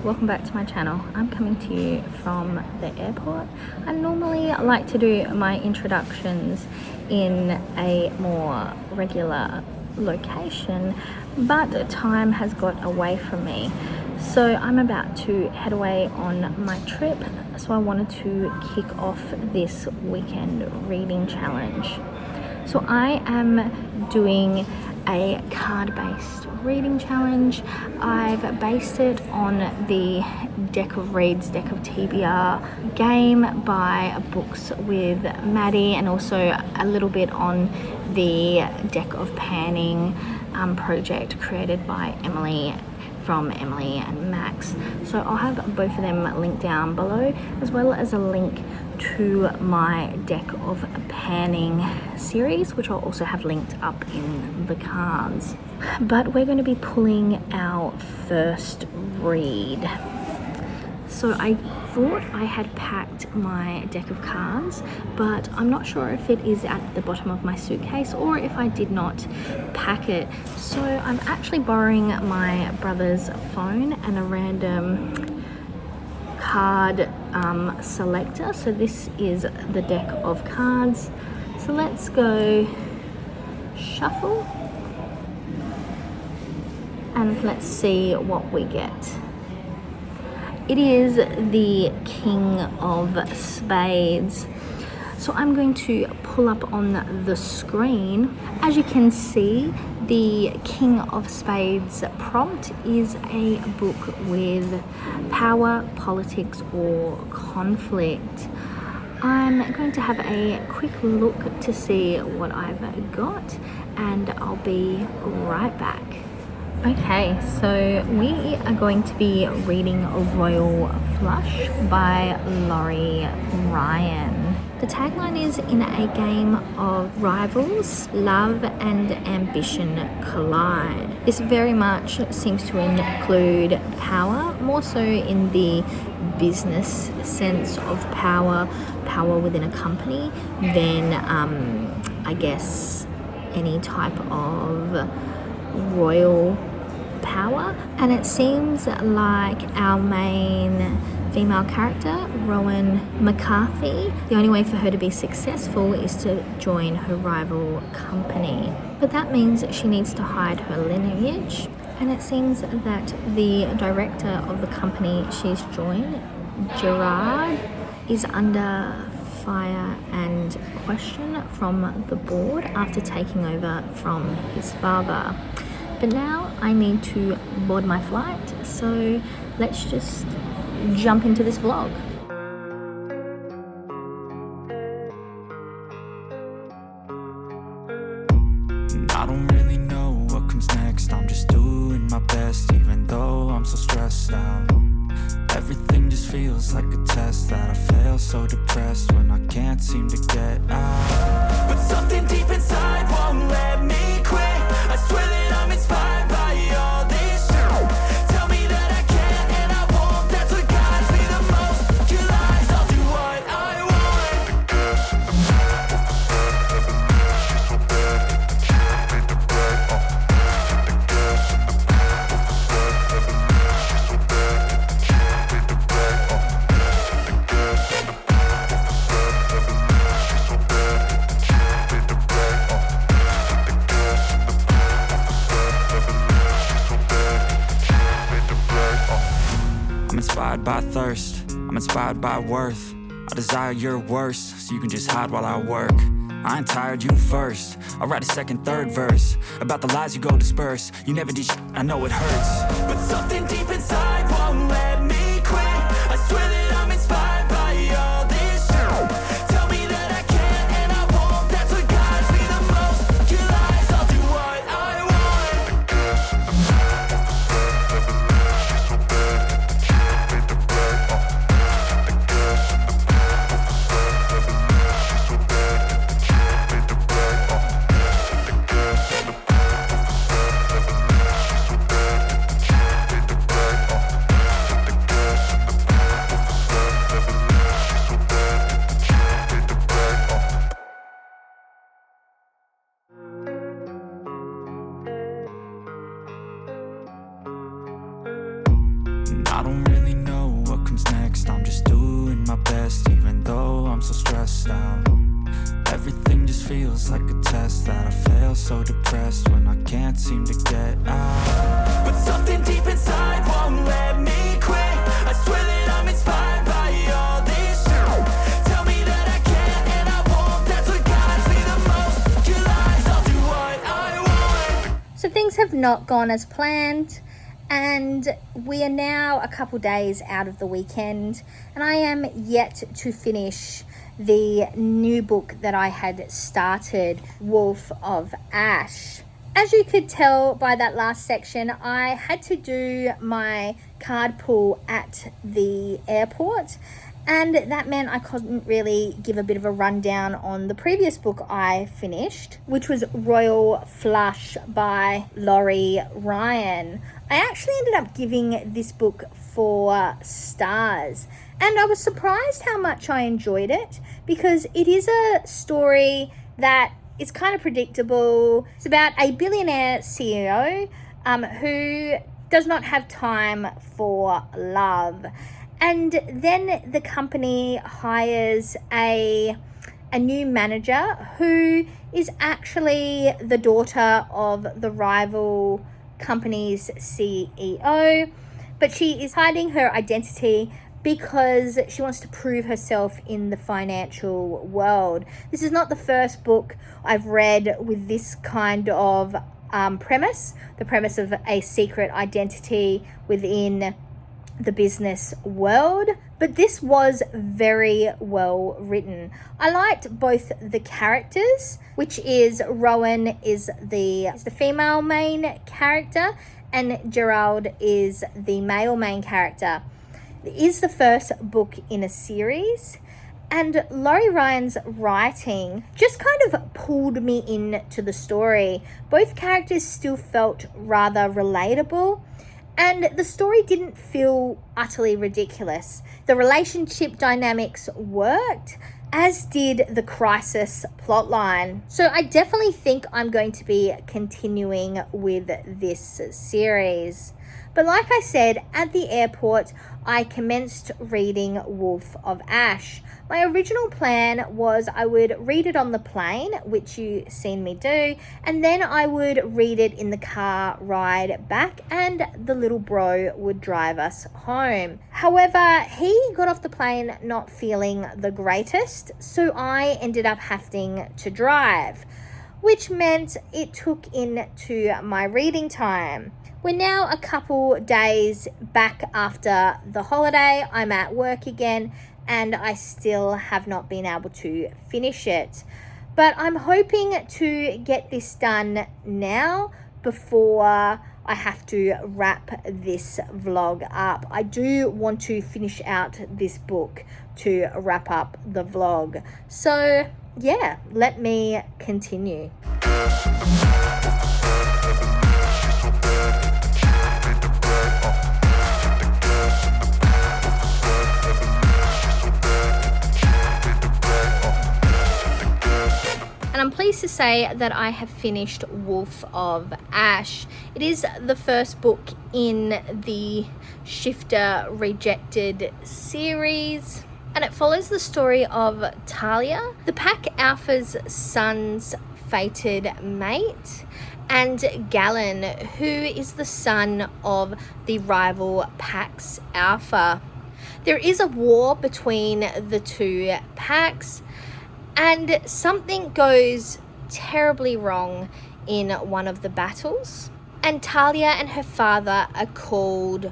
welcome back to my channel. I'm coming to you from the airport. I normally like to do my introductions in a more regular location, but time has got away from me. So I'm about to head away on my trip, so I wanted to kick off this weekend reading challenge. So I am doing a card-based reading challenge. I've based it on the Deck of Reads, Deck of TBR game by Books with Maddi, and also a little bit on the Deck of Panning project created by Emily from Emily and Max. So I'll have both of them linked down below, as well as a link to my Deck of Panning series, which I'll also have linked up in the cards. But we're going to be pulling our first read. So I thought I had packed my deck of cards, but I'm not sure if it is at the bottom of my suitcase or if I did not pack it. So I'm actually borrowing my brother's phone and a random card selector. So this is the deck of cards. So let's go shuffle and let's see what we get. It is the King of Spades. So I'm going to pull up on the screen. As you can see, the King of Spades prompt is a book with power, politics, or conflict. I'm going to have a quick look to see what I've got, and I'll be right back. Okay, so we are going to be reading Royal Flush by Laurie Ryan. The tagline is, in a game of rivals, love and ambition collide. This very much seems to include power, more so in the business sense of power within a company, than I guess any type of royal power. And it seems like our main female character, Rowan McCarthy, the only way for her to be successful is to join her rival company. But that means she needs to hide her lineage, and it seems that the director of the company she's joined, Gerard, is under fire and question from the board after taking over from his father. But now I need to board my flight, so let's just jump into this vlog. I don't really know what comes next. I'm just doing my best, even though I'm so stressed out. Everything just feels like a test that I fail, so depressed when I can't seem to get out. But something deep inside won't let me quit. I swear that I'm inspired by all this shit. Tell me that I can and I won't. That's what guides me the most. Your lies, I'll do what I want. I'm inspired by thirst, I'm inspired by worth. I desire your worst, so you can just hide while I work. I ain't tired, you first. I'll write a second, third verse about the lies you go disperse. You never did shit, I know it hurts. But something deep inside won't let me quit. I swear that I'm inspired by all this shit. Tell me that I can and I won't. That's what guides me the most. Your lies, I'll do what I want. And I don't really know what comes next. I'm just doing my best, even though I'm so stressed out. Everything just feels like a test that I fail, so depressed when I can't seem to get out. But something deep inside won't let me quit. I swear that I'm inspired by all this shit. Tell me that I can and I won't. That's what guides me the most. Your lies, I'll do what I want. So things have not gone as planned, and we are now a couple days out of the weekend, and I am yet to finish the new book that I had started, Wolf of Ash. As you could tell by that last section, I had to do my card pull at the airport, and that meant I couldn't really give a bit of a rundown on the previous book I finished, which was Royal Flush by Laurie Ryan. I actually ended up giving this book 4 stars, and I was surprised how much I enjoyed it, because it is a story that is kind of predictable. It's about a billionaire CEO who does not have time for love. And then the company hires a new manager who is actually the daughter of the rival company's CEO, but she is hiding her identity because she wants to prove herself in the financial world. This is not the first book I've read with this kind of premise, the premise of a secret identity within the business world, but this was very well written. I liked both the characters, which is Rowan is the female main character and Gerald is the male main character. It is the first book in a series, and Laurie Ryan's writing just kind of pulled me into the story. Both characters still felt rather relatable, and the story didn't feel utterly ridiculous. The relationship dynamics worked, as did the crisis plotline. So I definitely think I'm going to be continuing with this series. But like I said, at the airport, I commenced reading Wolf of Ash. My original plan was I would read it on the plane, which you've seen me do, and then I would read it in the car ride back, and the little bro would drive us home. However, he got off the plane not feeling the greatest, so I ended up having to drive, which meant it took into my reading time. We're now a couple days back after the holiday. I'm at work again, and I still have not been able to finish it. But I'm hoping to get this done now before I have to wrap this vlog up. I do want to finish out this book to wrap up the vlog. So yeah, let me continue. And I'm pleased to say that I have finished Wolf of Ash. It is the first book in the Shifter Rejected series, and it follows the story of Talia, the Pack Alpha's son's fated mate, and Galen, who is the son of the rival Pax Alpha. There is a war between the two packs, and something goes terribly wrong in one of the battles, and Talia and her father are called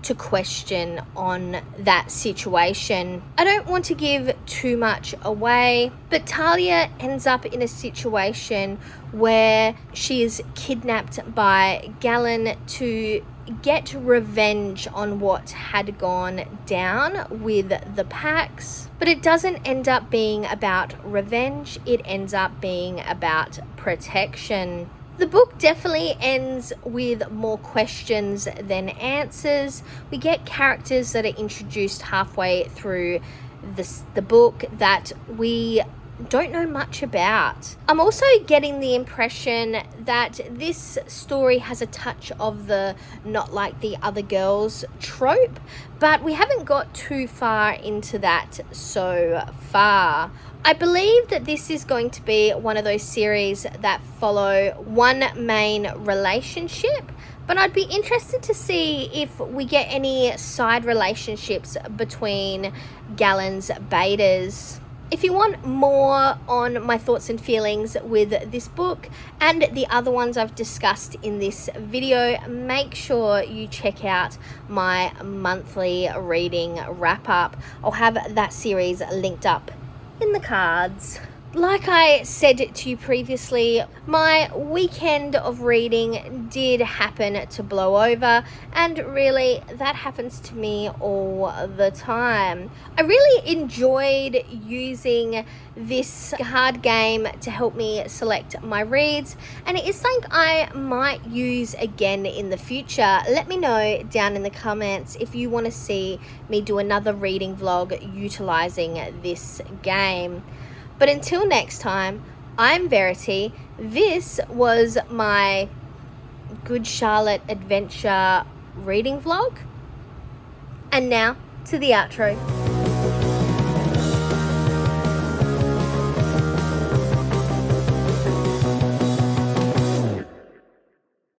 to question on that situation. I don't want to give too much away, but Talia ends up in a situation where she is kidnapped by Galen to get revenge on what had gone down with the packs. But it doesn't end up being about revenge, it ends up being about protection. The book definitely ends with more questions than answers. We get characters that are introduced halfway through the book that we don't know much about. I'm also getting the impression that this story has a touch of the not like the other girls trope, but we haven't got too far into that so far. I believe that this is going to be one of those series that follow one main relationship, but I'd be interested to see if we get any side relationships between Gallon's betas. If you want more on my thoughts and feelings with this book and the other ones I've discussed in this video, make sure you check out my monthly reading wrap-up. I'll have that series linked up in the cards. Like I said to you previously, my weekend of reading did happen to blow over, and really that happens to me all the time. I really enjoyed using this card game to help me select my reads, and it is something I might use again in the future. Let me know down in the comments if you want to see me do another reading vlog utilizing this game. But until next time, I'm Verity. This was my Good Charlotte Adventure reading vlog. And now to the outro.